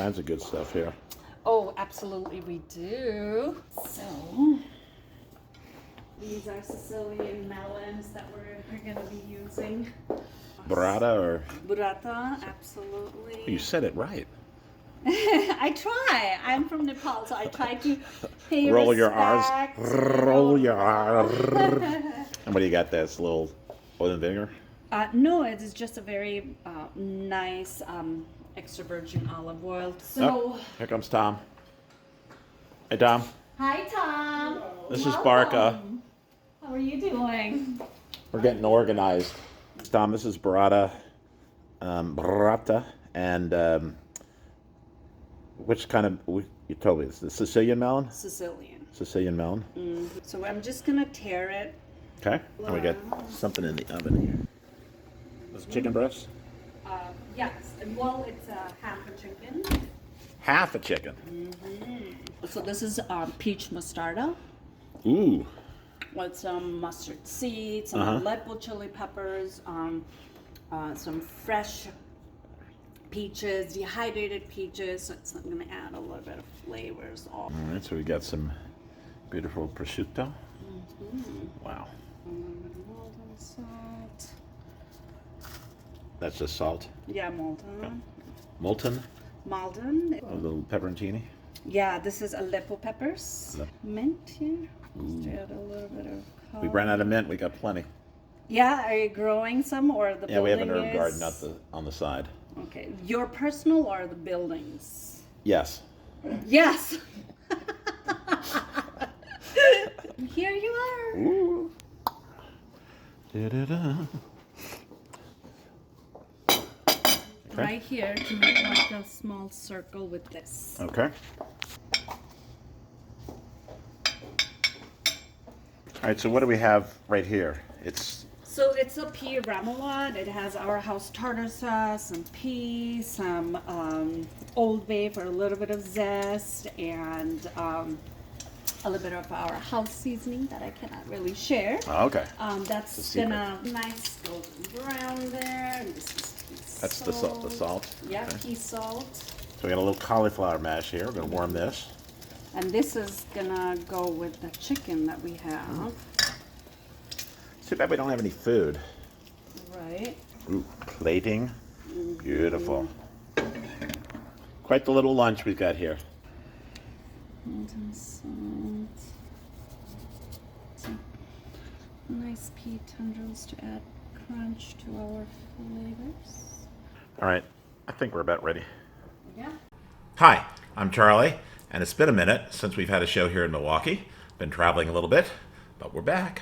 kinds of good stuff here. Oh, absolutely, we do. So, these are Sicilian melons that we're going to be using. Burrata or? Burrata, absolutely. You said it right. I try. I'm from Nepal, so I try to pay Roll your respect. R's. Roll your R's. And what do you got there? It's a little oil and vinegar? No, it is just a very nice extra virgin olive oil. So, here comes Tom. Hey, Tom. hi, Tom. This is Barkha. How are you doing? We're getting organized. Tom, this is Burrata. Burrata. And which kind of, you told me, it's the Sicilian melon? Sicilian. Sicilian melon. Mm-hmm. So I'm just going to tear it. Okay. And we got something in the oven here. This chicken breast? Yes. Well, it's half a chicken. Half a chicken. Mm-hmm. So this is peach mostarda. Ooh. With some mustard seeds, some Aleppo chili peppers, some fresh peaches, dehydrated peaches. So it's going to add a little bit of flavors. All right, so we got some beautiful prosciutto. Wow. Molten salt. That's just salt. Yeah, molten. Molten. Malden. A little pepperoncini. Yeah, this is Aleppo peppers. Mint here. Just add a little bit of color. We ran out of mint. We got plenty. Yeah, are you growing some or the building? Yeah, we have an herb is? garden on the side. Okay, your personal or the buildings? Yes. Yes. Here you are. Ooh. Da-da-da. Okay. Right here to make like a small circle with this. Okay. All right, so what do we have right here? So it's a pea remoulade. It has our house tartar sauce, some peas, some Old Bay for a little bit of zest, and a little bit of our house seasoning that I cannot really share. Oh, okay. That's gonna nice golden brown there. And this is pea That's salt. the salt. Yeah, Okay. pea salt. So we got a little cauliflower mash here. We're gonna warm this. And this is gonna go with the chicken that we have. Too bad we don't have any food. Right. Ooh, plating. Beautiful. Quite the little lunch we've got here. Molten salt. Some nice pea tendrils to add crunch to our flavors. All right, I think we're about ready. Yeah. Hi, I'm Charlie, and it's been a minute since we've had a show here in Milwaukee. Been traveling a little bit, but we're back.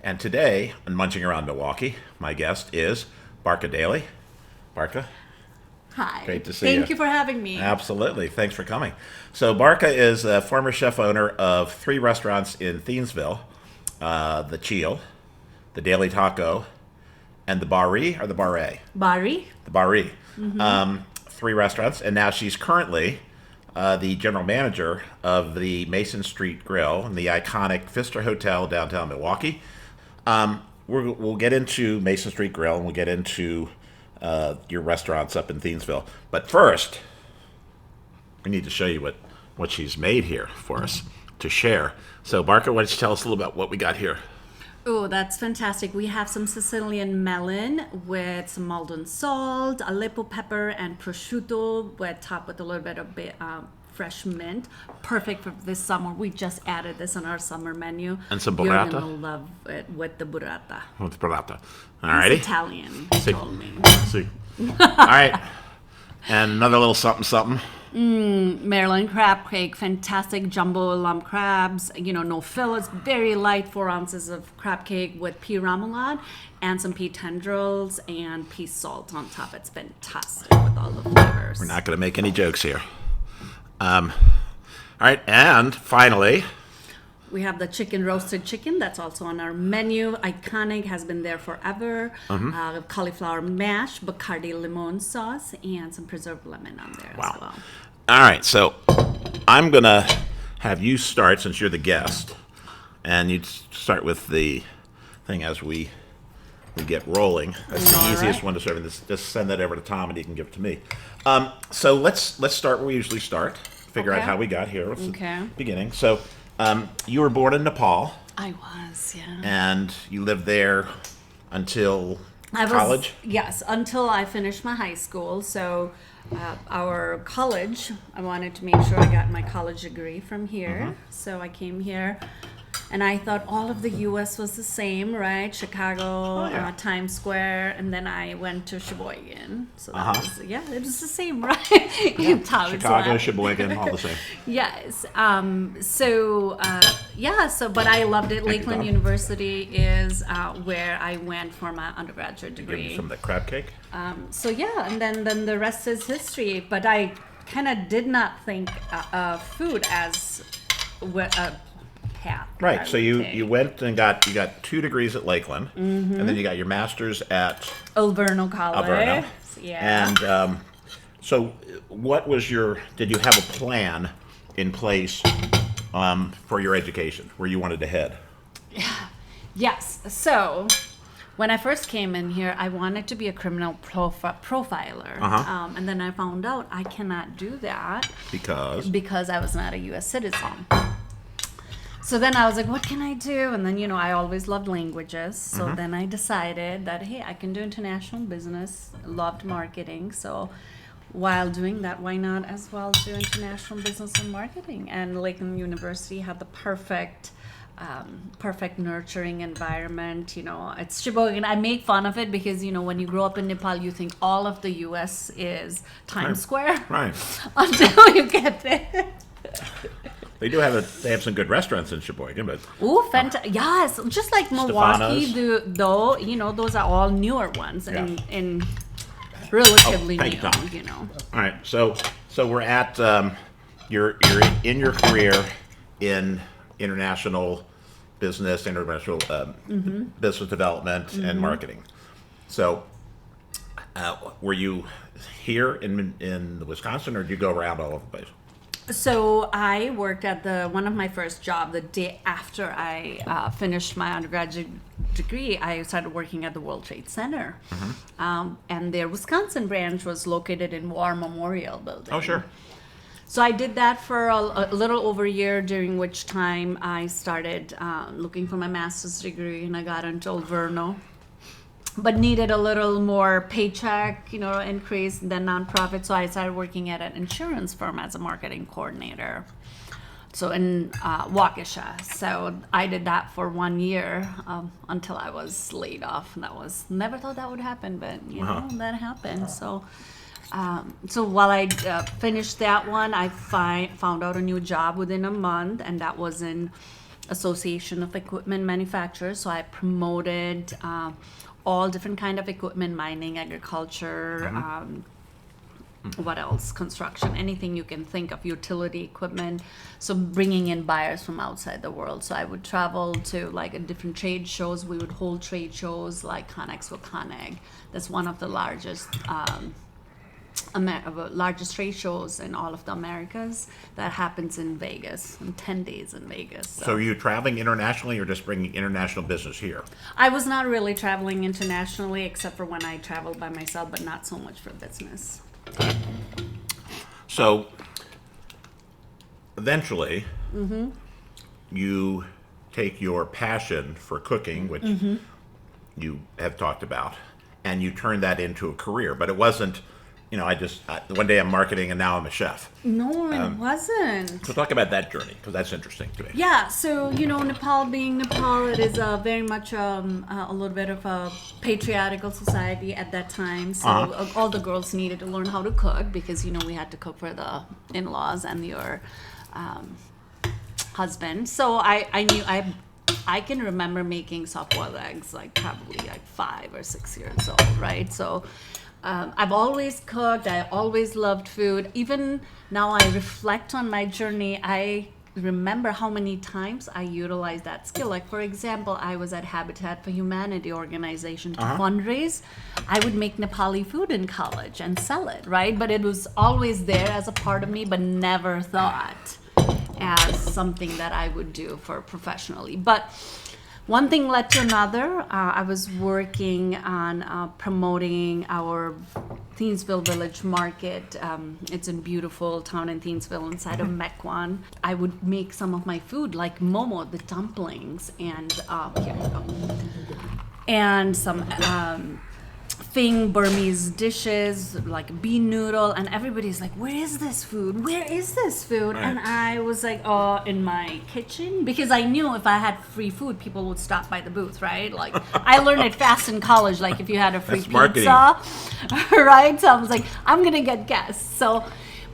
And today, on Munching Around Milwaukee, my guest is Barkha Daly. Barkha? Hi. Great to see you. Thank you for having me. Absolutely. Thanks for coming. So Barkha is a former chef owner of 3 restaurants in Thiensville, the Cheel, the Daily Taco, and the Baaree or the Baaree? Baaree. The Baaree. 3 restaurants. And now she's currently the general manager of the Mason Street Grill and the iconic Pfister Hotel downtown Milwaukee. We'll get into Mason Street Grill and we'll get into your restaurants up in Thiensville. But first, we need to show you what she's made here for us to share. So, Barkha, why don't you tell us a little about what we got here? Oh, that's fantastic. We have some Sicilian melon with some Malden salt, Aleppo pepper, and prosciutto topped with a little bit of fresh mint. Perfect for this summer. We just added this on our summer menu. And some You're burrata? going to love it with the burrata. With burrata. All righty. It's Italian, he told me. See. All right. And another little something. Maryland crab cake, fantastic jumbo lump crabs, no fillets, very light 4 ounces of crab cake with pea remoulade and some pea tendrils and pea salt on top. It's fantastic with all the flavors. We're not going to make any jokes here. All right, and finally, we have the roasted chicken that's also on our menu. Iconic, has been there forever. Cauliflower mash, Bacardi lemon sauce, and some preserved lemon on there as well. All right, so I'm going to have you start since you're the guest. And you'd start with the thing as we we get rolling. That's the All easiest right. one to serve. And just send that over to Tom, and he can give it to me. So let's start where we usually start. Figure out Okay. how we got here. What's Okay. the beginning? So you were born in Nepal, I was, yeah. and you lived there until I was, college. yes, until I finished my high school. So, our college, I wanted to make sure I got my college degree from here. So I came here, and I thought all of the U.S. was the same, right? Chicago, yeah. Times Square, and then I went to Sheboygan. So that was, it was the same, right? Times Chicago, Square. Sheboygan, all the same. Yes. But I loved it. you, Lakeland Tom. University is where I went for my undergraduate Give me degree. some of that crab cake. And then the rest is history. But I kind of did not think food as a path. I Right. So would you take. went and got 2 degrees at Lakeland, and then you got your master's at Alverno College. Alverno. Yeah. And so, what was did you have a plan in place for your education, where you wanted to head? Yes. So when I first came in here, I wanted to be a criminal profiler. And then I found out I cannot do that because I was not a U.S. citizen. So then I was like, what can I do? And then, I always loved languages. So then I decided that, hey, I can do international business, loved marketing. So while doing that, why not as well do international business and marketing? And Lakeland University had the perfect nurturing environment. It's Sheboygan. I make fun of it because, when you grow up in Nepal, you think all of the U.S. is Times Square. Right. Until you get there. They have some good restaurants in Sheboygan, but Ooh, fantastic. Yes, just like Milwaukee, those are all newer ones and relatively thank new, you, Tom. All right. So we're at you're in your career in international business, international business development and marketing. So were you here in Wisconsin, or did you go around all over the place? So I worked at one of my first job the day after I finished my undergraduate degree. I started working at the World Trade Center, and their Wisconsin branch was located in War Memorial Building. Oh, sure. So I did that for a little over a year, during which time I started looking for my master's degree, and I got into Alverno, but needed a little more paycheck, increase than nonprofit. So I started working at an insurance firm as a marketing coordinator. So in Waukesha. So I did that for 1 year until I was laid off. And never thought that would happen, but that happened. So while I finished that one, I found out a new job within a month, and that was in Association of Equipment Manufacturers. So I promoted all different kind of equipment, mining, agriculture, what else, construction, anything you can think of, utility equipment. So bringing in buyers from outside the world. So I would travel to different trade shows. We would hold trade shows like ConExpo ConAg. That's one of the largest largest trade shows in all of the Americas. That happens in Vegas, in 10 days in Vegas. So are you traveling internationally, or just bringing international business here? I was not really traveling internationally, except for when I traveled by myself, but not so much for business. So eventually, you take your passion for cooking, which you have talked about, and you turn that into a career. But it wasn't, one day I'm marketing and now I'm a chef. No, it wasn't. So talk about that journey, because that's interesting to me. Yeah, so Nepal being Nepal, it is very much a little bit of a patriarchal society at that time. So all the girls needed to learn how to cook because we had to cook for the in-laws and your husband. So I knew I can remember making soft-boiled eggs probably 5 or 6 years old, right? So I've always cooked. I always loved food. Even now I reflect on my journey, I remember how many times I utilized that skill. For example, I was at Habitat for Humanity organization to fundraise. I would make Nepali food in college and sell it, right? But it was always there as a part of me, but never thought as something that I would do for professionally. But one thing led to another. I was working on promoting our Thiensville Village Market. It's a beautiful town in Thiensville inside of Mequon. I would make some of my food like momo, the dumplings, and here we go. And some Fing Burmese dishes like bean noodle, and everybody's like, where is this food? Where is this food? Right. And I was like, oh, in my kitchen, because I knew if I had free food, people would stop by the booth, right? Like I learned it fast in college, like if you had a free That's pizza, right? So I was like, I'm gonna get guests. So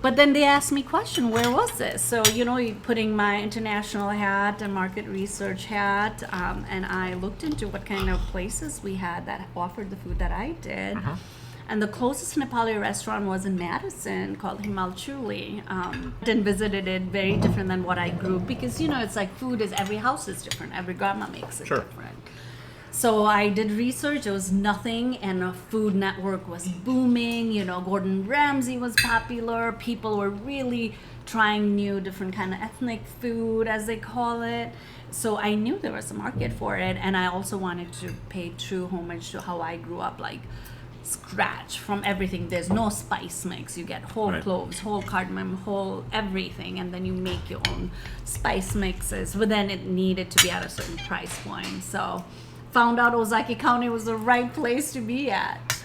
but then they asked me question, where was this? So, putting my international hat and market research hat, and I looked into what kind of places we had that offered the food that I did. And the closest Nepali restaurant was in Madison called Himalchuli. And visited it, very different than what I grew up, because, it's like food is, every house is different. Every grandma makes it different. So I did research. There was nothing, and a Food Network was booming. Gordon Ramsay was popular. People were really trying new, different kind of ethnic food, as they call it. So I knew there was a market for it, and I also wanted to pay true homage to how I grew up, like scratch from everything. There's no spice mix. You get whole cloves, whole cardamom, whole everything, and then you make your own spice mixes. But then it needed to be at a certain price point. So found out Ozaki County was the right place to be at,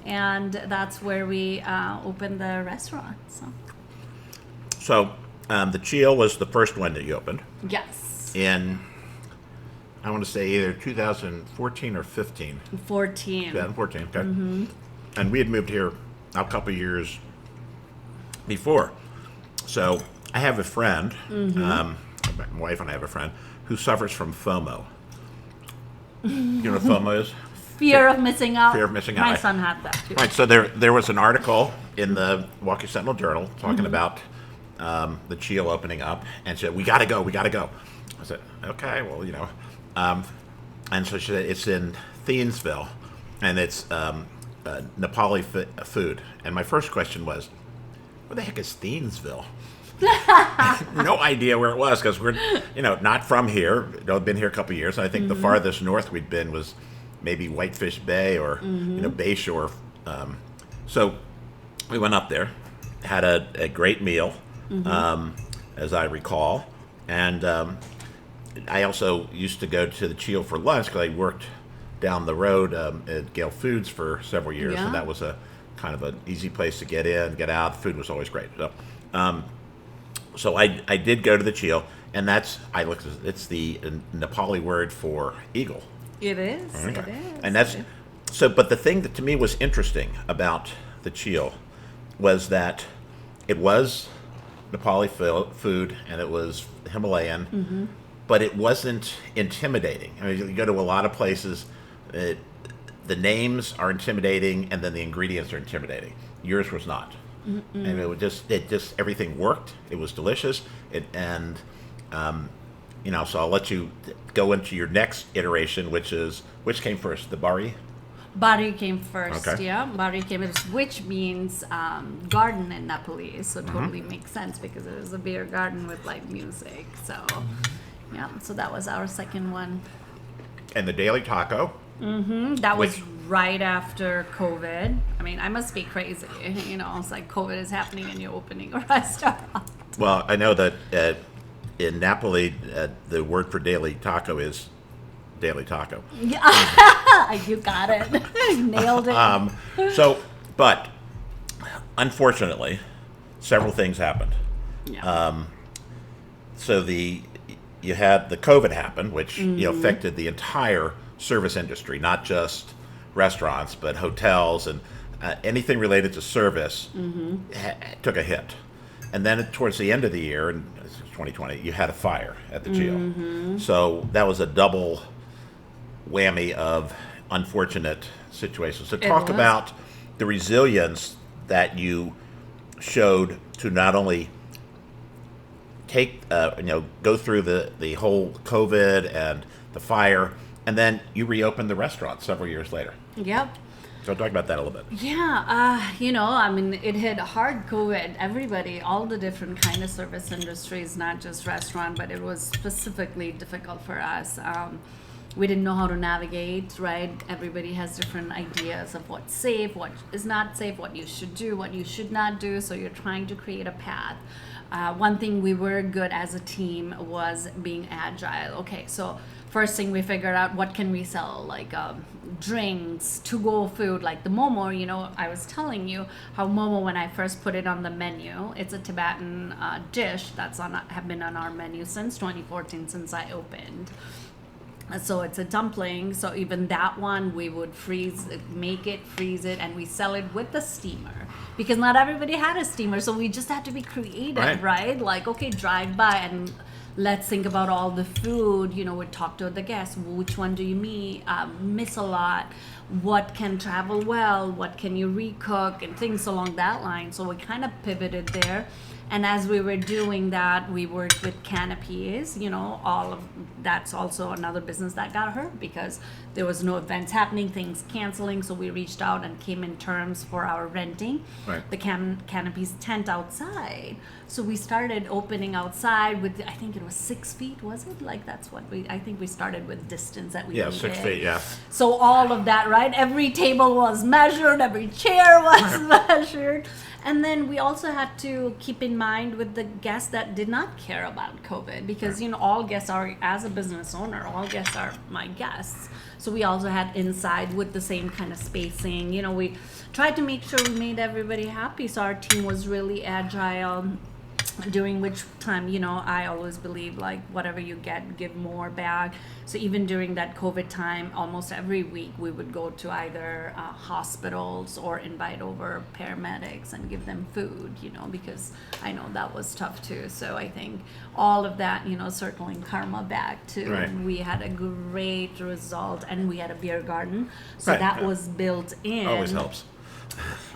and that's where we opened the restaurant. So the Cheel was the first one that you opened Yes. in, I want to say either 2014 or 15. 14. 2014, okay. And we had moved here a couple years before. So I have a friend, my wife and I have a friend, who suffers from FOMO. You know what FOMO is? Fear of missing out. Fear of missing My out. son had that too. Right, so there was an article in the Milwaukee Sentinel Journal talking about the Cheel opening up, and said, we gotta go. I said, okay, well, and so she said, it's in Thiensville, and it's Nepali food. And my first question was, where the heck is Thiensville? No idea where it was, because we're not from here. Been here a couple of years. I think the farthest north we'd been was maybe Whitefish Bay or Bayshore. So we went up there, had a great meal, as I recall, and I also used to go to the Cheel for lunch because I worked down the road at Gale Foods for several years, and that was a kind of an easy place to get in, get out. The food was always great. So I did go to the Cheel, and it's the Nepali word for eagle. It is. Okay. It is. And that's so. But the thing that to me was interesting about the Cheel was that it was Nepali food, and it was Himalayan, but it wasn't intimidating. I mean, you go to a lot of places, the names are intimidating, and then the ingredients are intimidating. Yours was not. And it just everything worked. It was delicious. So I'll let you go into your next iteration, which came first, the Baaree? Baaree came first, Okay. yeah. Baaree came first, which means garden in Nepalese, so totally makes sense because it was a beer garden with live music. So, yeah, so that was our second one. And the Daily Taco. That was right after COVID. I mean, I must be crazy. It's like COVID is happening and you're opening a restaurant. Well, I know that in Napoli, the word for Daily Taco is Daily Taco. Yeah, you got it. Nailed it. But unfortunately, several things happened. Yeah. So you had the COVID happen, which affected the entire service industry, not just restaurants, but hotels and anything related to service took a hit. And then towards the end of the year, in 2020, you had a fire at the Cheel. So that was a double whammy of unfortunate situations. So talk about the resilience that you showed to not only go through the whole COVID and the fire, and then you reopened the restaurant several years later. Yep. So talk about that a little bit. Yeah, I mean, it hit hard COVID. Everybody, all the different kind of service industries, not just restaurant, but it was specifically difficult for us. We didn't know how to navigate, right? Everybody has different ideas of what's safe, what is not safe, what you should do, what you should not do. So you're trying to create a path. One thing we were good as a team was being agile. Okay, so first thing we figured out, what can we sell? Like drinks, to-go food, like the momo. I was telling you how momo, when I first put it on the menu, it's a Tibetan dish that's have been on our menu since 2014, since I opened. So it's a dumpling. So even that one, we would make it, freeze it, and we sell it with the steamer, because not everybody had a steamer. So we just had to be creative, right? Like, okay, drive by and let's think about all the food. We'd talk to the guests. Which one do you miss a lot? What can travel well? What can you recook? And things along that line. So we kind of pivoted there. And as we were doing that, we worked with canopies. That's also another business that got hurt because there was no events happening, things canceling. So we reached out and came in terms for our renting the canopies tent outside. So we started opening outside with, I think it was 6 feet, was it? Like that's what I think we started with distance that we needed. 6 feet, yeah. So all of that, right? Every table was measured, every chair was measured. And then we also had to keep in mind with the guests that did not care about COVID, because all guests are, as a business owner, all guests are my guests. So we also had inside with the same kind of spacing. We tried to make sure we made everybody happy. So our team was really agile. During which time, I always believe, like, whatever you get, give more back. So even during that COVID time, almost every week we would go to either hospitals or invite over paramedics and give them food, because I know that was tough too. So I think all of that, circling karma back too. Right. We had a great result, and we had a beer garden. So that was built in. Always helps.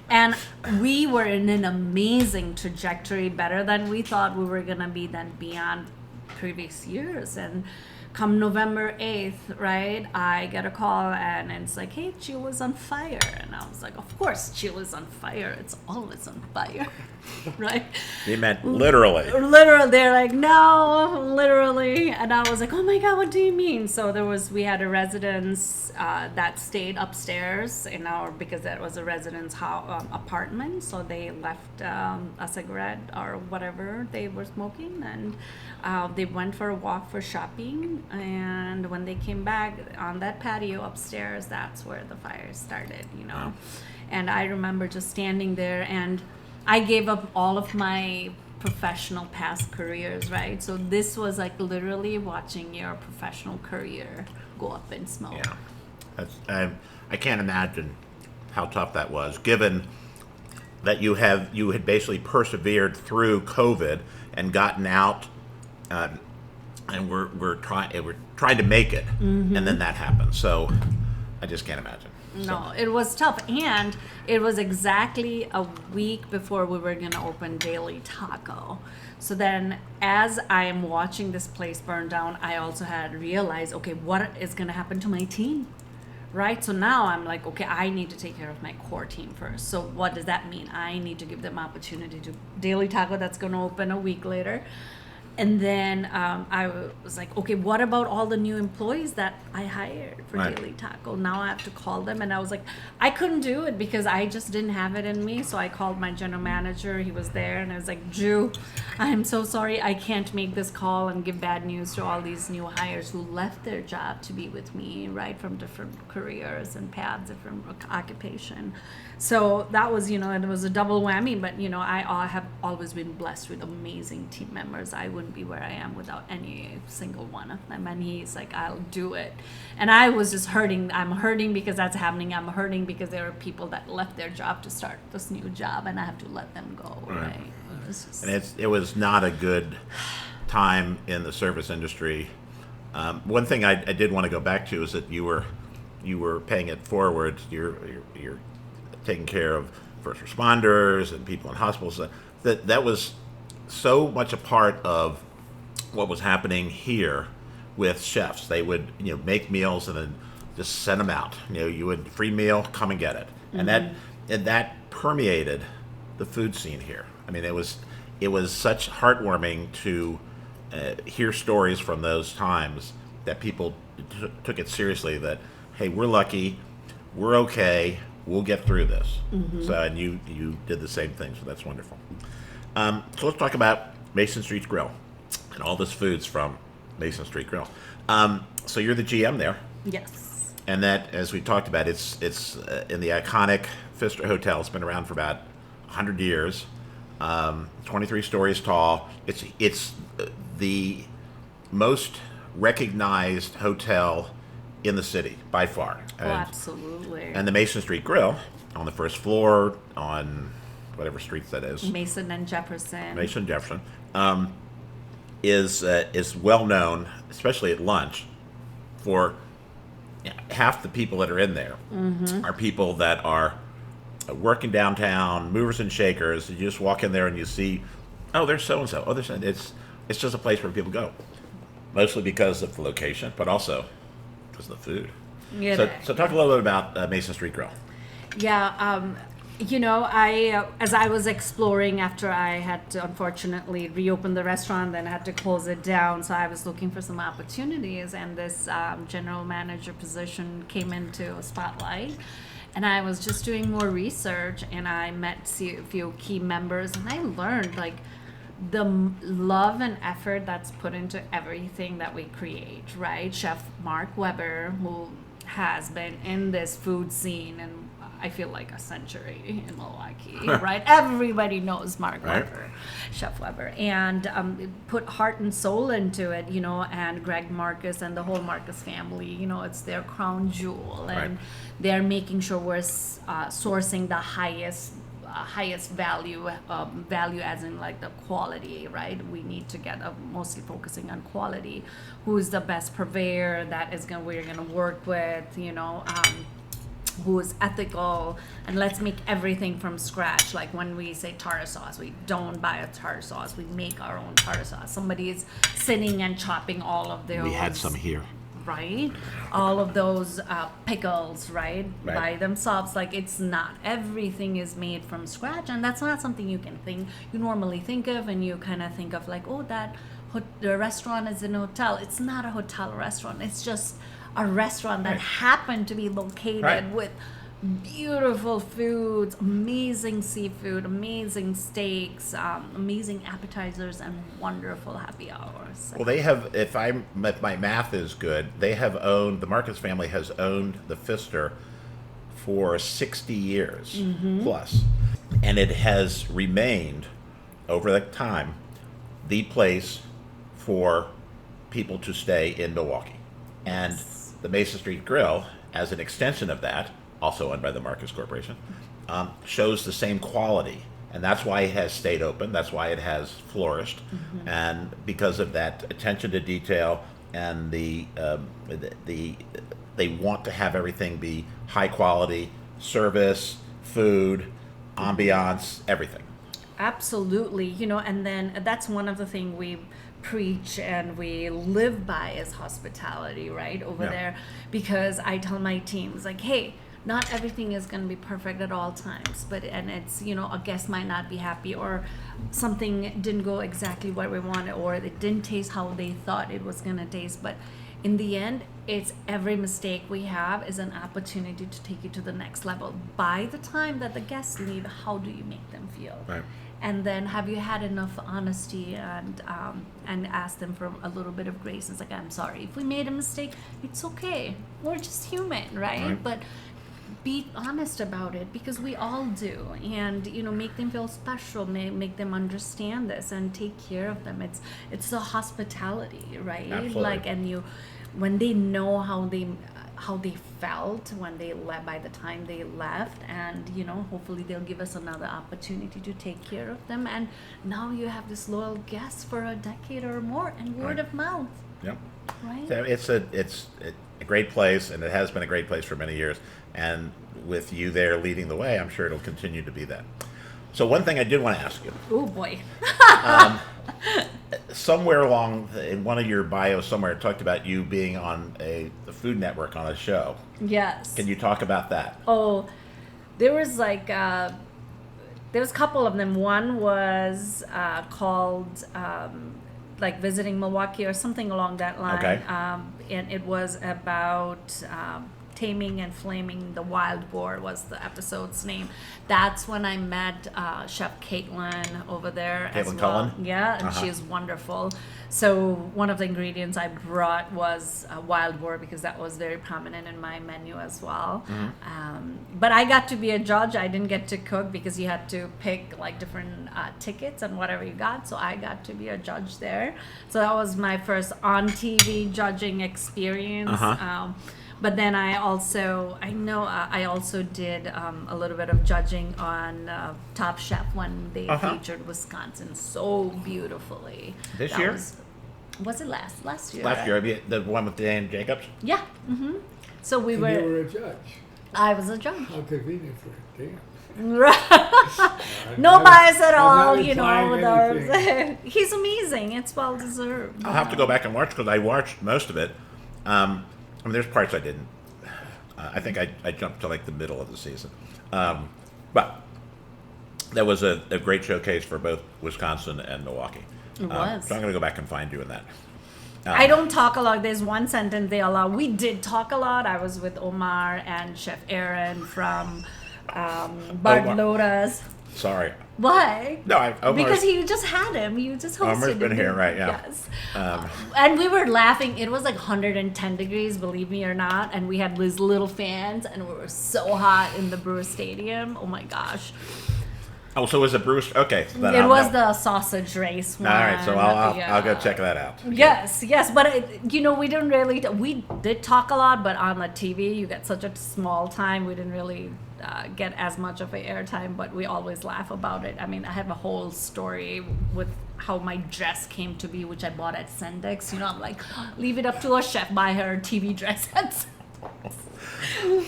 And we were in an amazing trajectory, better than we thought we were going to be, than beyond previous years. And come November 8th, right, I get a call and it's like, hey, Cheel is on fire. And I was like, of course, Cheel is on fire. It's always on fire, right? They meant literally. Literally, they're like, no, literally. And I was like, oh my God, what do you mean? So we had a residence that stayed upstairs because that was a residence apartment. So they left a cigarette or whatever they were smoking, and they went for a walk for shopping. And when they came back on that patio upstairs, that's where the fire started, Wow. And I remember just standing there, and I gave up all of my professional past careers, right? So this was like literally watching your professional career go up in smoke. Yeah, I can't imagine how tough that was, given that you had basically persevered through COVID and gotten out, and we're trying to make it, and then that happened. So I just can't imagine. No, it was tough, and it was exactly a week before we were going to open Daily Taco. So then, as I am watching this place burn down, I also had realized, okay, what is going to happen to my team, right? So now I'm like, okay, I need to take care of my core team first. So what does that mean? I need to give them opportunity to Daily Taco that's going to open a week later. And then I was like, okay, what about all the new employees that I hired for Daily Taco? Now I have to call them. And I was like, I couldn't do it because I just didn't have it in me. So I called my general manager. He was there. And I was like, Drew, I'm so sorry. I can't make this call and give bad news to all these new hires who left their job to be with me, right, from different careers and paths, different occupation. So that was, it was a double whammy. But, I have always been blessed with amazing team members. I wouldn't be where I am without any single one of them. And he's like, I'll do it. And I was just hurting. I'm hurting because that's happening. I'm hurting because there are people that left their job to start this new job, and I have to let them go. Right. And it was not a good time in the service industry. One thing I did want to go back to is that you were paying it forward. You're taking care of first responders and people in hospitals. That was so much a part of what was happening here with chefs. They would make meals and then just send them out. You would free meal, come and get it, and that permeated the food scene here. I mean, it was such heartwarming to hear stories from those times that people took it seriously. That hey, we're lucky, we're okay, we'll get through this. So, and you did the same thing, so that's wonderful. So let's talk about Mason Street's Grill and all this foods from Mason Street Grill. So you're the GM there. Yes. And that, as we talked about, it's in the iconic Pfister Hotel. It's been around for about 100 years. 23 stories tall. It's the most recognized hotel in the city by far. Absolutely. And the Mason Street Grill on the first floor on whatever streets that is. Mason and Jefferson. Mason and Jefferson. Is well known, especially at lunch, for half the people that are in there are people that are working downtown, movers and shakers. You just walk in there and you see, oh, there's so and so. Oh, there's it's just a place where people go, mostly because of the location, but also because of the food. Yeah. So talk a little bit about Mason Street Grill. Yeah. As I was exploring after I had to unfortunately reopen the restaurant, then had to close it down. So I was looking for some opportunities, and this general manager position came into a spotlight. And I was just doing more research, and I met a few key members, and I learned like the love and effort that's put into everything that we create, right? Chef Mark Weber, who has been in this food scene and I feel like a century in Milwaukee, right? Everybody knows Mark Weber, Chef Weber, and put heart and soul into it, and Greg Marcus and the whole Marcus family, it's their crown jewel, and they're making sure we're sourcing the highest value as in like the quality, right? We need to get mostly focusing on quality. Who's the best purveyor that we're gonna work with, who is ethical, and let's make everything from scratch. Like when we say tartar sauce, we don't buy a tartar sauce, we make our own tartar sauce. Somebody is sitting and chopping all of those. We had some here. Right? All of those pickles, right? By themselves. Like it's not, everything is made from scratch, and that's not something you normally think of, and you kind of think of like, oh, the restaurant is in a hotel. It's not a hotel restaurant. It's just a restaurant that happened to be located with beautiful foods, amazing seafood, amazing steaks, amazing appetizers, and wonderful happy hours. Well, they have, if my math is good, the Marcus family has owned the Pfister for 60 years plus. And it has remained, over that time, the place for people to stay in Milwaukee. And the Mason Street Grill, as an extension of that, also owned by the Marcus Corporation, shows the same quality. And that's why it has stayed open. That's why it has flourished. And because of that attention to detail and they want to have everything be high quality, service, food, ambiance, everything. Absolutely. And then that's one of the things we preach and we live by is hospitality, right? Over there. Because I tell my teams like, hey, not everything is going to be perfect at all times, and it's, a guest might not be happy, or something didn't go exactly what we wanted, or it didn't taste how they thought it was going to taste. But in the end, it's every mistake we have is an opportunity to take you to the next level. By the time that the guests leave, how do you make them feel? Right. And then have you had enough honesty and ask them for a little bit of grace? It's like, I'm sorry if we made a mistake. It's okay. We're just human, right? But be honest about it, because we all do, and make them feel special, make them understand this, and take care of them. It's the hospitality, right? Absolutely. Like, and when they know how they felt when they left, by the time they left, and hopefully they'll give us another opportunity to take care of them, and now you have this loyal guest for a decade or more, and word of mouth. Yep. Right. So it's a great place, and it has been a great place for many years. And with you there leading the way, I'm sure it'll continue to be that. So one thing I did want to ask you. Oh boy. somewhere in one of your bios somewhere it talked about you being on the Food Network on a show. Yes. Can you talk about that? Oh, there was like there was a couple of them. One was called like Visiting Milwaukee or something along that line. Okay. And it was about Taming and Flaming the Wild Boar was the episode's name. That's when I met Chef Caitlin over there as Caitlin well. Cullen? Yeah, and she's wonderful. So one of the ingredients I brought was wild boar because that was very prominent in my menu as well. But I got to be a judge. I didn't get to cook because you had to pick like different tickets and whatever you got. So I got to be a judge there. So that was my first on TV judging experience. But then I also did a little bit of judging on Top Chef when they featured Wisconsin so beautifully. This year? Was it last year? Last year, the one with Dan Jacobs? Yeah. So we And were. you were a judge. I was a judge. How convenient for Dan. No bias at I'm all, not you implying know. anything. He's amazing. It's well deserved. I'll have to go back and watch because I watched most of it. I mean, there's parts I didn't. I think I jumped to like the middle of the season. But that was a great showcase for both Wisconsin and Milwaukee. It was. So I'm going to go back and find you in that. I don't talk a lot. There's one sentence they allow. We did talk a lot. I was with Omar and Chef Aaron from Barlotas. Sorry. Why? No, Omar's, because you just had him. You just hosted Omar's been him. here, right? Yeah. Yes. And we were laughing. It was like 110 degrees, believe me or not. And we had these little fans, and we were so hot in the Brewer Stadium. Oh my gosh. Oh, so was it Bruce? Okay. So then It I'll was know. the sausage race one. All right, so I'll go check that out. Yes, but we didn't really. We did talk a lot, but on the TV, you get such a small time. We didn't really get as much of an airtime, but we always laugh about it. I mean, I have a whole story with how my dress came to be, which I bought at Sendex. You know, I'm like, leave it up to a chef, buy her TV dress at Sendex.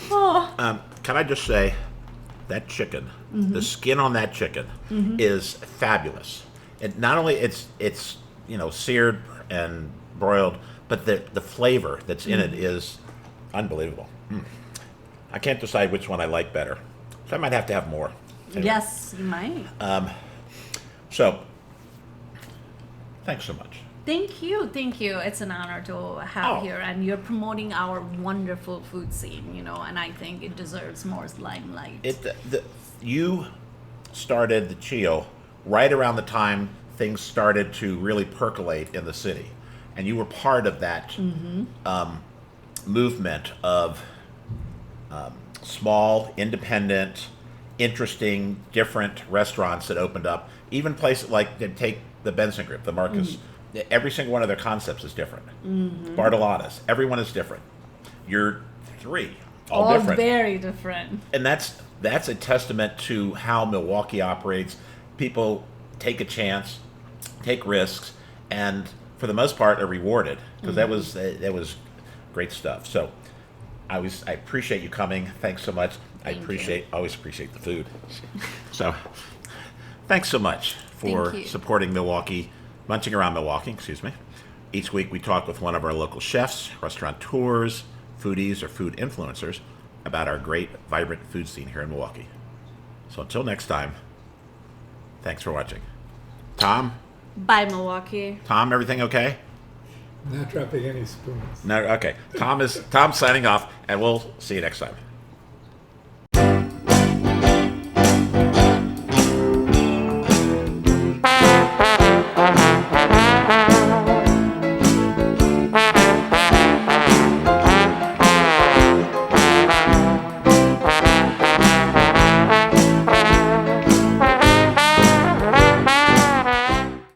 Oh. Can I just say, that chicken, the skin on that chicken is fabulous. And not only it's seared and broiled, but the flavor that's in it is unbelievable. I can't decide which one I like better, so I might have to have more. Anyway. Yes, you might. So, thanks so much. Thank you. It's an honor to have here, and you're promoting our wonderful food scene, and I think it deserves more limelight. You started the Cheel right around the time things started to really percolate in the city, and you were part of that movement of small, independent, interesting, different restaurants that opened up. Even places like take the Benson Group, the Marcus. Every single one of their concepts is different. Bartolotta's, everyone is different. You're three, all different. Very different. And that's a testament to how Milwaukee operates. People take a chance, take risks, and for the most part are rewarded because that was great stuff. So I appreciate you coming. Thanks so much. Always appreciate the food. So thanks so much for supporting Milwaukee, Munching Around Milwaukee, excuse me. Each week we talk with one of our local chefs, restaurateurs, foodies, or food influencers about our great, vibrant food scene here in Milwaukee. So until next time, thanks for watching. Tom? Bye, Milwaukee. Tom, everything okay? Not dropping any spoons. No, okay. Tom's signing off, and we'll see you next time.